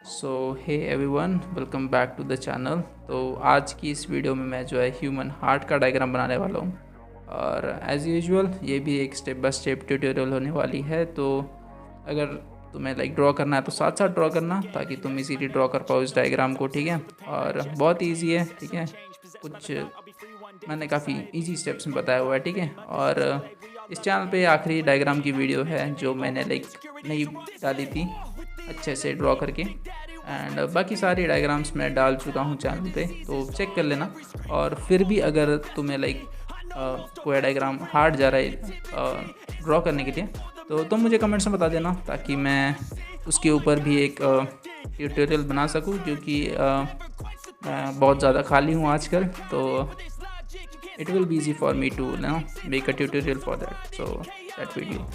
So hey everyone, welcome back to the channel. तो आज की इस वीडियो में मैं जो है ह्यूमन हार्ट का डायग्राम बनाने वाला हूँ। और एज़ यूजुअल ये भी एक स्टेप बाय स्टेप ट्यूटोरियल होने वाली है। तो अगर तुम्हें ड्रॉ करना है तो साथ साथ ड्रॉ करना, ताकि तुम इजीली ड्रॉ कर पाओ इस डायग्राम को। ठीक है, और बहुत ईजी है। ठीक है, कुछ मैंने काफ़ी इजी स्टेप्स में बताया हुआ है। ठीक है, और इस चैनल पे आखिरी डायग्राम की वीडियो है जो मैंने नहीं डाली थी अच्छे से ड्रॉ करके, एंड बाकी सारी डायग्राम्स मैं डाल चुका हूँ चैनल पे, तो चेक कर लेना। और फिर भी अगर तुम्हें कोई डायग्राम हार्ड जा रहा है ड्रॉ करने के लिए, तो तुम मुझे कमेंट्स में बता देना, ताकि मैं उसके ऊपर भी एक ट्यूटोरियल बना सकूँ, क्योंकि मैं बहुत ज़्यादा खाली हूँ आजकल। तो it will be easy for me to make a tutorial for that video.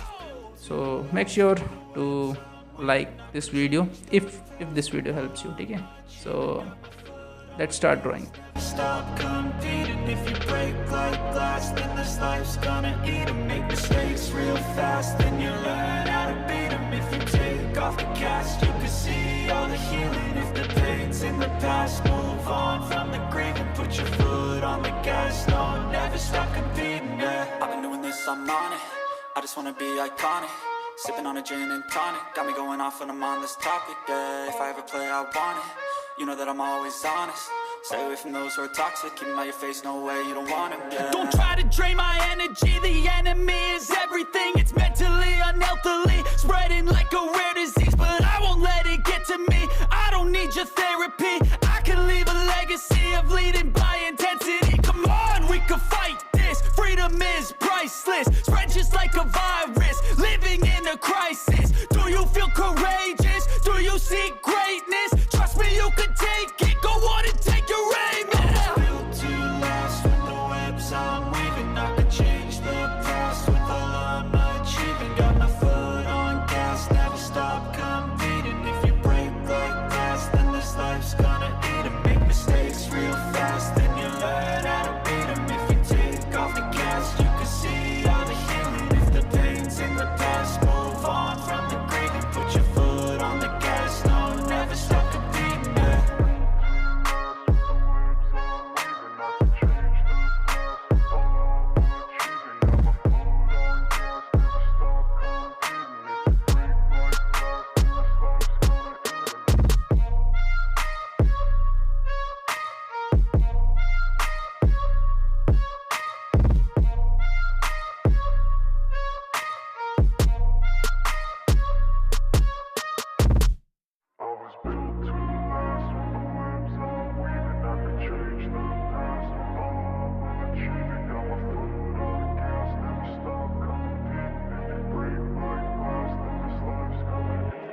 So make sure to like this video if this video helps you. Okay, so let's start drawing. Stop competing. If you break like glass, then this life's gonna eat 'em. Make mistakes real fast, then you learn how to beat 'em. If you take off the cast, you can see all the healing. If the pain's in the past, move on from the grave and put your foot on the gas. No, never stop competing, yeah. I've been doing this, I'm on it. I just wanna be iconic. Sipping on a gin and tonic, got me going off when I'm on this topic, yeah. If I ever play, I want it. You know that I'm always honest. Stay away from those who are toxic. Keep 'em out your face, no way, you don't want it, yeah. Don't try to drain my energy. The enemy is everything. It's mentally, unhealthily, spreading like a rare disease. But I won't let it get to me. I don't need your therapy. I can leave a legacy of leading by intensity. Come on, we can fight this. Freedom is priceless. Spread just like a virus. Living in a crisis. Do you feel courageous? Do you seek greatness? Trust me, you can take it. Go on and take your aim. Yeah. Built to last with the webs I'm weaving. I could change the past with all I'm achieving. Got my foot on gas, never stop competing. If you break like glass, then this life's gonna eat 'em. Make mistakes real fast, then you learn how to beat 'em. If you take off the cast, you can see all the healing. If the pain's in the past, move on from the grave and put your foot on the gas. No, never stop competing, yeah.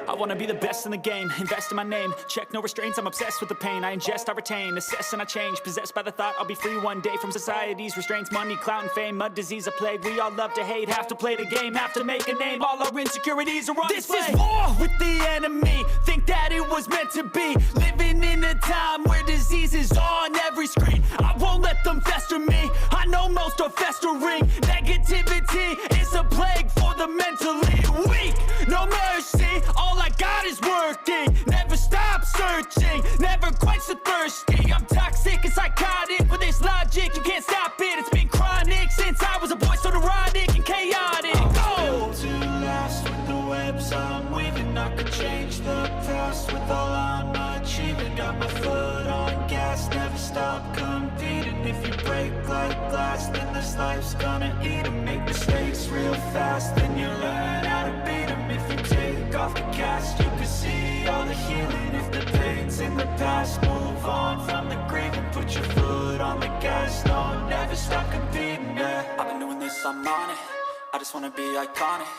I wanna be the best in the game, invest in my name. Check no restraints, I'm obsessed with the pain. I ingest, I retain, assess and I change. Possessed by the thought I'll be free one day from society's restraints. Money, clout and fame, mud, disease, a plague. We all love to hate, have to play the game, have to make a name. All our insecurities are on display. This is war with the enemy, think that it was meant to be. Living in a time where disease is on every screen. I won't let them fester me, I know most are festering. Negativity is a plague for the mentally weak. No mercy, all I got is working. Never stop searching, never quench the thirsty. I'm toxic and psychotic with this logic, you can't stop it. It's been chronic since I was a boy, so neurotic and chaotic. Go! Built to last with the webs I'm weaving. I could change the past with all I'm achieving. Got my foot on gas, never stop competing. If you break like glass, then this life's gonna eat 'em. Make mistakes real fast, then you learn how to beat 'em. If you take off the cast, you can see all the healing. If the pain's in the past, move on from the grave and put your foot on the gas. No, never stop competing, yeah. I've been doing this, I'm on it. I just wanna be iconic.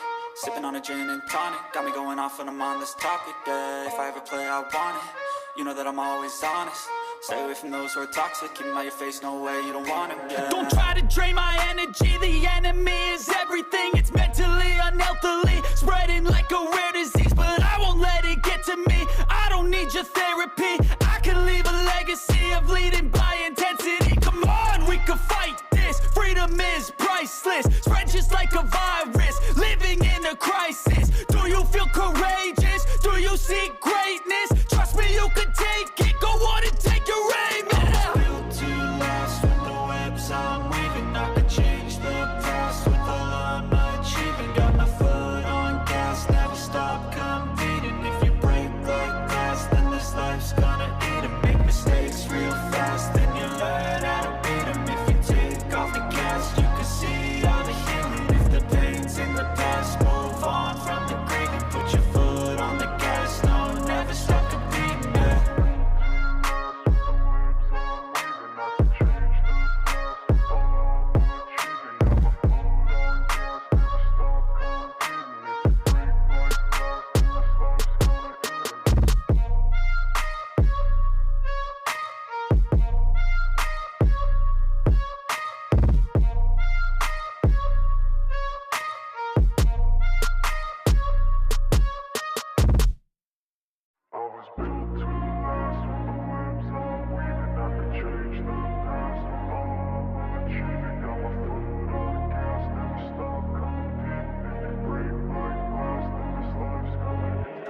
Sipping on a gin and tonic, got me going off when I'm on this topic, yeah. If I ever play, I want it. You know that I'm always honest. Stay away from those who are toxic. Keep 'em out your face, no way, you don't want it, yeah. Don't try to drain my energy. The enemy is everything. It's mentally, unhealthily, spreading like a rare disease. But I won't let it get to me. I don't need your therapy. I can leave a legacy of leading by intensity. Come on, we can fight this. Freedom is priceless. Spread just like a virus. Living in a crisis. Do you feel courageous? Do you seek greatness? Trust me,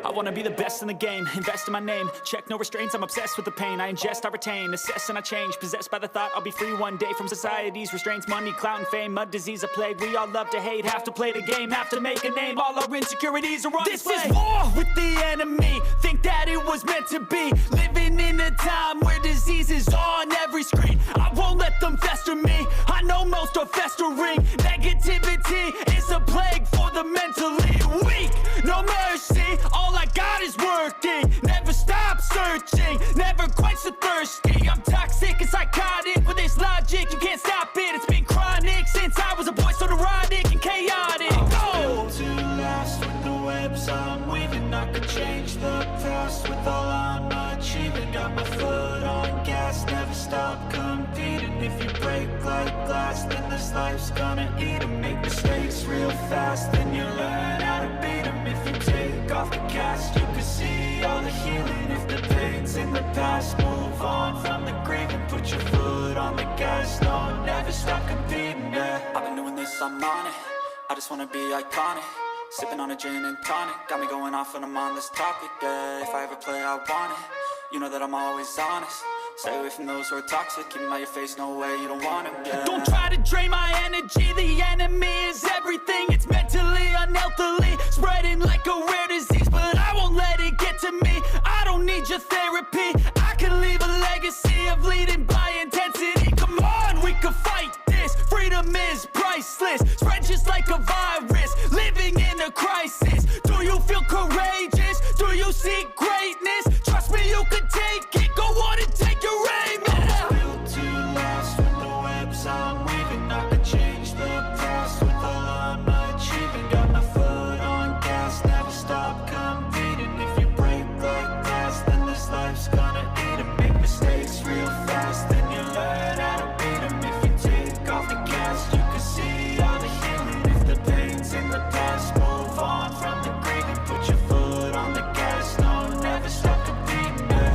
I wanna be the best in the game, invest in my name. Check no restraints, I'm obsessed with the pain. I ingest, I retain, assess and I change. Possessed by the thought I'll be free one day from society's restraints. Money, clout and fame, mud, disease, a plague. We all love to hate, have to play the game, have to make a name. All our insecurities are on display. This is war with the enemy, think that it was meant to be. Living in a time where disease is on every screen. I won't let them fester me, I know most are festering. Negativity is a plague for the mentally weak. No mercy, all I got is working. Never stop searching, never quench the thirsty. I'm toxic and psychotic, with this logic you can't stop it. It's been chronic since I was a boy, so neurotic and chaotic. Built to last with the webs I'm weaving. I could change the past with all I'm achieving. Got my foot on gas, never stop competing. If you break like glass, then this life's gonna eat 'em. Make mistakes real fast, then you learn how to beat 'em. If you take off the cast, you can see all the healing. If the pain's in the past, move on from the grave and put your foot on the gas. No, never stop competing, yeah. I've been doing this, I'm on it. I just wanna be iconic. Sipping on a gin and tonic, got me going off when I'm on this topic, yeah. If I ever play, I want it. You know that I'm always honest. Stay away from those who are toxic. Keep them out your face, no way, you don't want them, yeah. Don't try to drain my energy. The enemy is everything. It's mentally, unhealthily, spreading like a rare disease. But I won't let it get to me. I don't need your therapy. I can leave a legacy of leading by intensity. Come on, we can fight this. Freedom is priceless. Spread just like a virus. Living in a crisis. Do you feel courageous? Do you seek greatness? Trust me, you can take it. Go on and take your aim. Yeah. Built to last with the webs I'm weaving. I could change the past with all I'm achieving. Got my foot on gas, never stop competing. If you break like glass, then this life's gonna eat 'em. Make mistakes real fast, then you learn how to beat 'em. If you take off the cast, you can see all the healing. If the pain's in the past, move on from the grave and put your foot on the gas. No, never stop competing, yeah.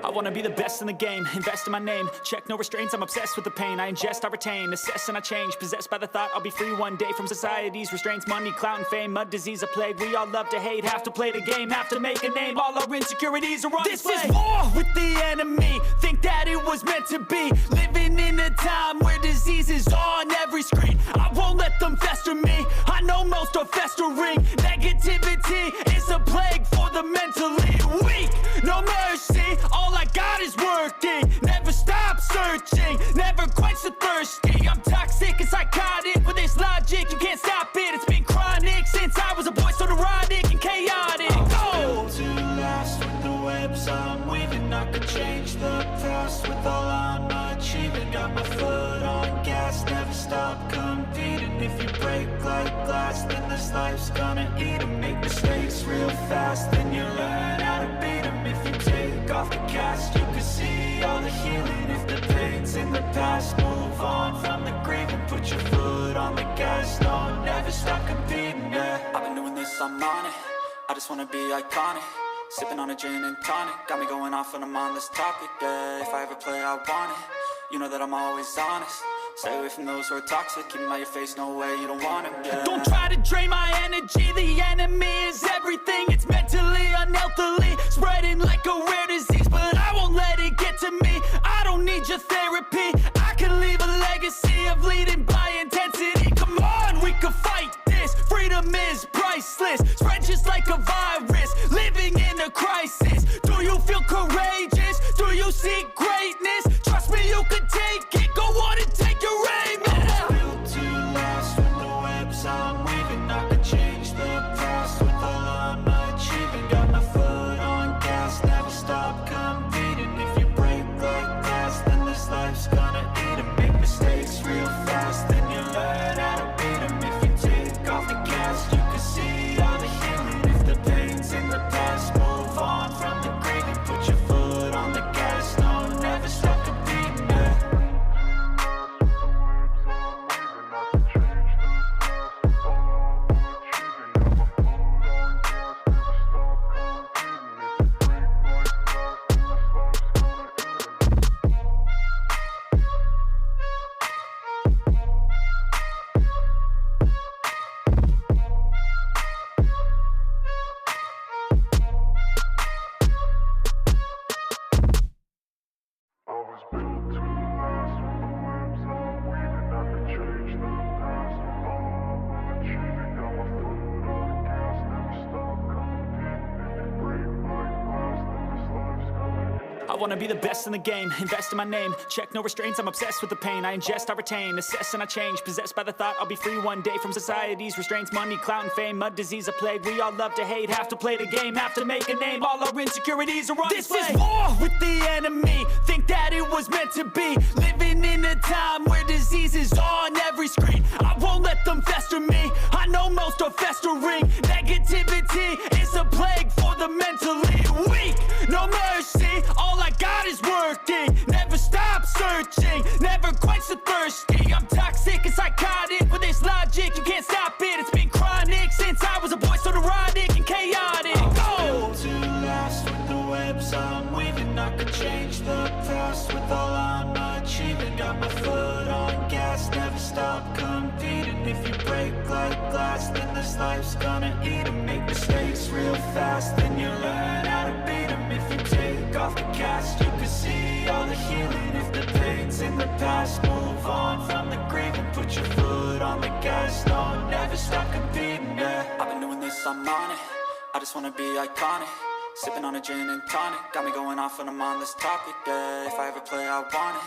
I wanna be the best in the game, invest in my name. Check no restraints, I'm obsessed with the pain. I ingest, I retain, assess and I change. Possessed by the thought I'll be free one day from society's restraints. Money, clout and fame, mud, disease, a plague. We all love to hate, have to play the game, have to make a name. All our insecurities are on display. This is war with the enemy, think that it was meant to be. Living in a time where disease is on every screen. I won't let them fester me, I know most are festering. Negativity is a plague for the mentally weak. No mercy, all I got is working. Never stop searching, never quench the thirsty. I'm toxic and psychotic, with this logic you can't stop it. It's been chronic since I was a boy, so neurotic and chaotic. Built to last with the webs I'm weaving. I could change the past with all I'm achieving. Got my foot on gas, never stop competing. If you break like glass, then this life's gonna eat 'em. Make mistakes real fast, then you learn how to beat 'em. If you take off the cast, you can see all the healing. If the pain's in the past, move on from the grave and put your foot on the gas. No, never stop competing, yeah. I've been doing this, I'm on it. I just wanna be iconic. Sipping on a gin and tonic, got me going off when I'm on this topic, yeah. If I ever play, I want it. You know that I'm always honest. Stay away from those who are toxic. Keep them out your face, no way, you don't want them, yeah. Don't try to drain my energy. The enemy is everything. It's mentally, unhealthily, spreading like a rare disease. But I won't let it get to me. I don't need your therapy. I can leave a legacy of leading by intensity. Come on, we can fight this. Freedom is priceless. Spread just like a virus. Living in a crisis. Do you feel courageous? Do you seek greatness? Trust me, you can take it. Go on and take your aim. Yeah. Built to last with the webs I'm weaving. I could change the past with all I'm achieving. Got my foot on gas, never stop I wanna be the best in the game, invest in my name. Check no restraints, I'm obsessed with the pain. I ingest, I retain, assess and I change. Possessed by the thought I'll be free one day from society's restraints. Money, clout and fame, mud, disease, a plague. We all love to hate, have to play the game, have to make a name. All our insecurities are on display. This is war with the enemy, think that it was meant to be. Living in a time where disease is on every screen. I won't let them fester me, I know most are festering. Negativity is a plague for the mentally weak. No mercy, all I got is working. Never stop searching, never quench the thirsty. I'm toxic and psychotic, with this logic you can't stop it. It's been chronic since I was a boy, so neurotic and chaotic. Built to last with the webs I'm weaving. I could change the past with all I'm achieving. Got my foot on gas, never stop competing. If you break like glass, then this life's gonna eat 'em. Make mistakes real fast, then you learn how to beat 'em. If you take off the cast, you can see all the healing. If the pain's in the past, move on from the grave and put your foot on the gas. No, never stop competing, yeah. I've been doing this, I'm on it. I just wanna be iconic. Sipping on a gin and tonic, got me going off when I'm on this topic, yeah. If I ever play, I want it.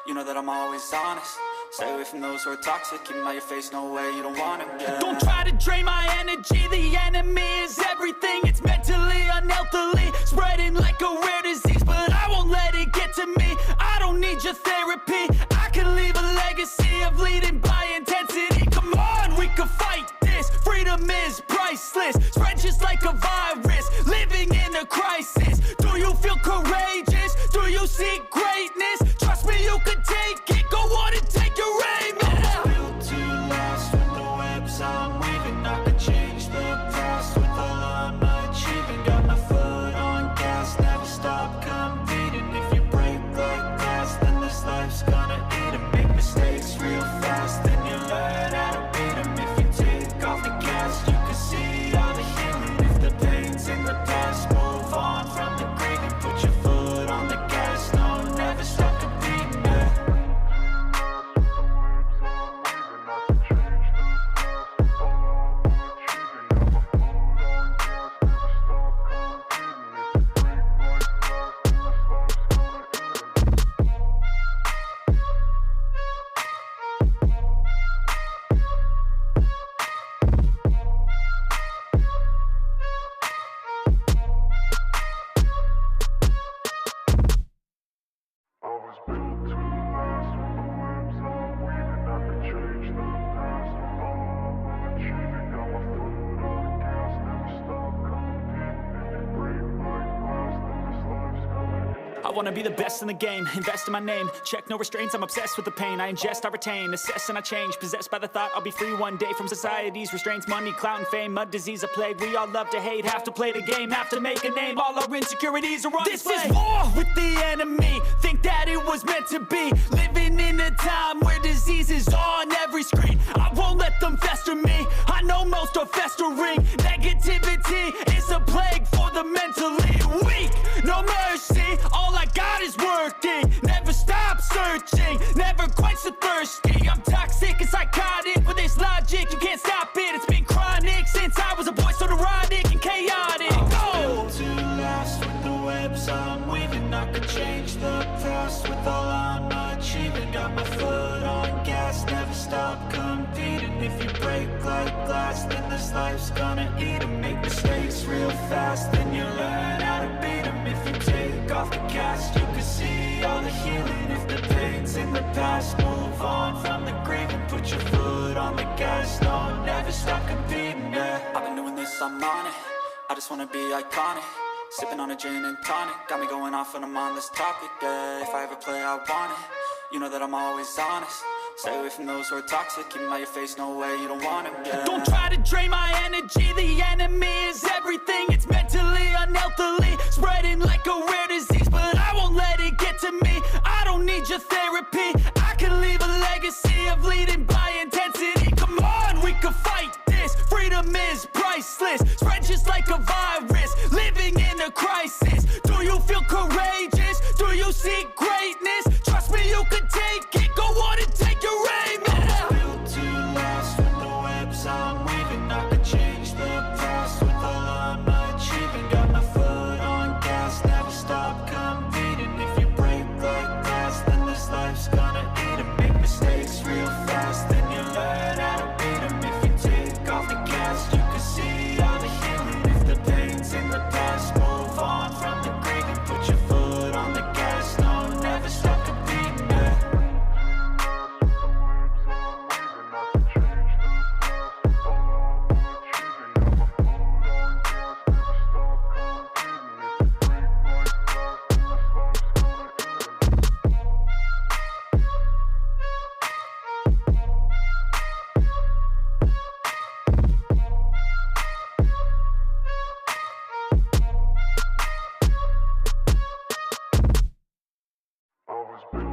You know that I'm always honest. Stay away from those who are toxic, keep 'em out your face, no way, you don't want 'em, yeah. Don't try to drain my energy, the enemy is everything. It's mentally, unhealthily, spreading like a rare disease. But I won't let it get to me, I don't need your therapy. I can leave a legacy of leading by intensity. Come on, we can fight this, freedom is priceless. Spread just like a virus, living in a crisis. Do you feel courageous? Do you seek greatness? Trust me, you can take it, go on and take your aim, yeah. Built to last with the webs I'm weaving. I could change the past with all I'm achieving. Got my foot on gas, never stop competing. If you break like glass, then this life's gonna eat 'em. Make mistakes real fast, then you learn how to beat 'em. If you take off the cast, you can see all the healing. If the pain's in the past, move on from the grave and put your foot on the gas. No, never stop competing, yeah. I wanna be the best in the game, invest in my name. Check no restraints, I'm obsessed with the pain. I ingest, I retain, assess and I change. Possessed by the thought I'll be free one day from society's restraints. Money, clout and fame, mud, disease, a plague. We all love to hate, have to play the game, have to make a name. All our insecurities are on display. This is war with the enemy, think that it was meant to be. Living in a time where disease is on every screen. I won't let them fester me, I know most are festering. Negativity is a plague for the mentally weak. No mercy, all I got is working. Never stop searching, never quench the thirsty. I'm toxic and psychotic, with this logic you can't stop it. It's been chronic since I was a boy, so neurotic and chaotic. Built to last with the webs I'm weaving. I could change the past with all I'm achieving. Got my foot on gas, never stop competing. If you break like glass, then this life's gonna eat 'em. Make mistakes real fast, then you learn how to beat 'em. If you take off the cast, you can see all the healing. If the pain's in the past, move on from the grave and put your foot on the gas. No, never stop competing, yeah. I've been doing this, I'm on it. I just wanna be iconic. Sipping on a gin and tonic, got me going off when I'm on this topic, yeah. If I ever play, I want it. You know that I'm always honest. Stay away from those who are toxic, keep 'em out your face, no way, you don't want 'em, yeah. Don't try to drain my energy, the enemy is everything. It's mentally, unhealthily, spreading like a rare disease. But I won't let it get to me, I don't need your therapy. I can leave a legacy of leading by intensity. Come on, we can fight this, freedom is priceless. Spread just like a virus, living in a crisis. Do you feel courageous? Do you seek greatness? Trust me, you can take it, go on and take your aim, yeah. Built to last with the webs I'm weaving. I could change the past with all I'm achieving. Got my foot on gas, never stop competing. was big.